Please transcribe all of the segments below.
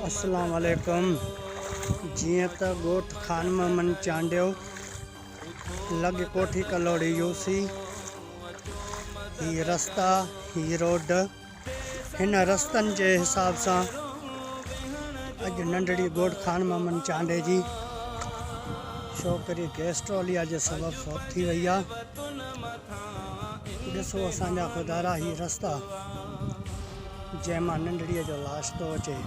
अस्सलाम वालेकुम। जिए त गोठ खान में मन चांडियो लग कोठी कलोड़ी यूसी ही रस्ता ही रोड इन रस्तन के हिसाब से अज नंढड़ी गोठ खान में मन चांडे जी छोकरी गैस्ट्रोलिया के सबब फौत थी वही है। ॾिसो असांजा खुदारा ही रस्ता जैमां नंढड़ीअ जो लाश तो अचे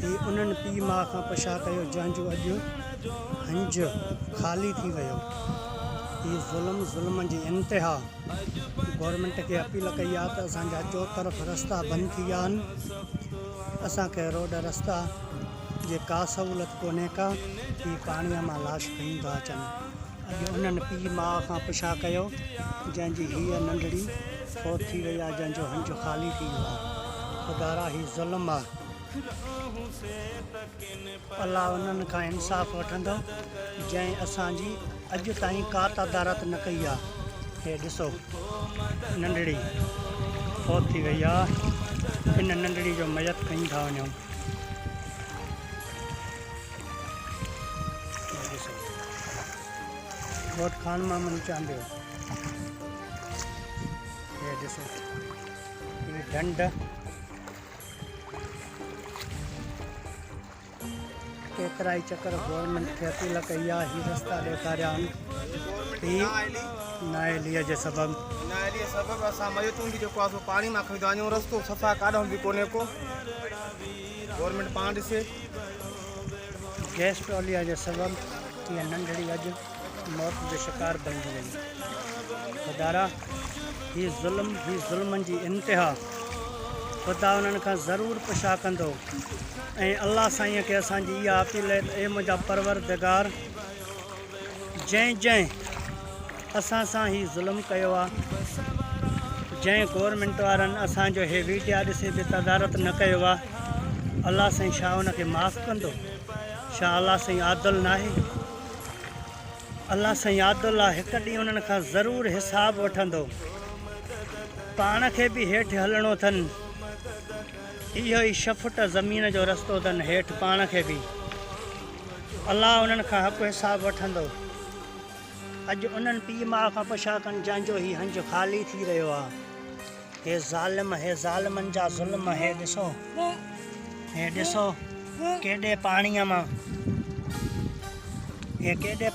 ही उन्हनि पी माउ खां पुछा कयो जंहिंजो अॼु हंज ख़ाली थी वियो। ही ज़ुल्म जी इंतिहा। गवर्नमेंट के अपील कई आहे त असांजा चौतरफ़ रस्ता बंद थी विया आहिनि। असांखे रोड रस्ता जे का सहूलत कोन्हे का ही पाणीअ मां लाश खणी था अचनि। अॼु उन्हनि पी माउ खां पुछा कयो जंहिंजी हीअ नंढड़ी फौत थी वई आहे, जंहिंजो हंज ख़ाली थी वियो आहे। खुदारा ही ज़ुल्म आहे। अल्लाह उन्हनि खां इंसाफ़ वठंदो जंहिं असांजी अॼु ताईं का तदारत न कई आहे। हे ॾिसो नंढड़ी फौत थी वई आहे। इन नंढड़ी जो मयत खणी था वञूं। गोठ खान में मन चांडियो ये ॾिसो ये ढंढ केतिरा ई चक्कर गवर्नमेंट के अपील कई आहे। ही रस्ता ॾेखारिया आहिनि नाइलीअ जे सबब असां मयतूं बि जेको आहे पाणी मां खणी था वञूं। रस्तो सफ़ा काॾों बि कोन्हे को। गवर्नमेंट पाण ॾिसे। गैस्ट्रोलिया जे सबब हीअ नंढड़ी अॼु मौत जो शिकार बणिजी वई। खुदारा ही ज़ुल्मनि जी इंतिहा। खुदा उन्हनि खां ज़रूरु पुछा कंदो ऐं अल्लाह साईं खे असांजी इहा अपील आहे त ए मुंहिंजा परवरदिगार जंहिं असां सां ही ज़ुल्म कयो आहे, जंहिं गवर्नमेंट वारनि असांजो हे वीडियो ॾिसे बि तदारत न कयो आहे, अल्लाह साईं छा उनखे माफ़ु कंदो? छा अल्लाह साईं आदिल न आहे? अल्लाह साईं आदिल आहे। हिकु ॾींहुं उन्हनि खां ज़रूरु हिसाबु वठंदो। पाण खे बि हेठि हलणो अथनि। इहो ई 6 फुट ज़मीन जो रस्तो अथनि हेठि पाण खे बि। अल्लाह उन्हनि खां हक़ हिसाबु वठंदो। अॼु उन्हनि पीउ माउ खां पुछा कनि जंहिंजो ही हंज ख़ाली थी रहियो आहे। हे ज़ालिमनि जा ज़ुल्म। हे ॾिसो केॾे पाणीअ मां हे केॾे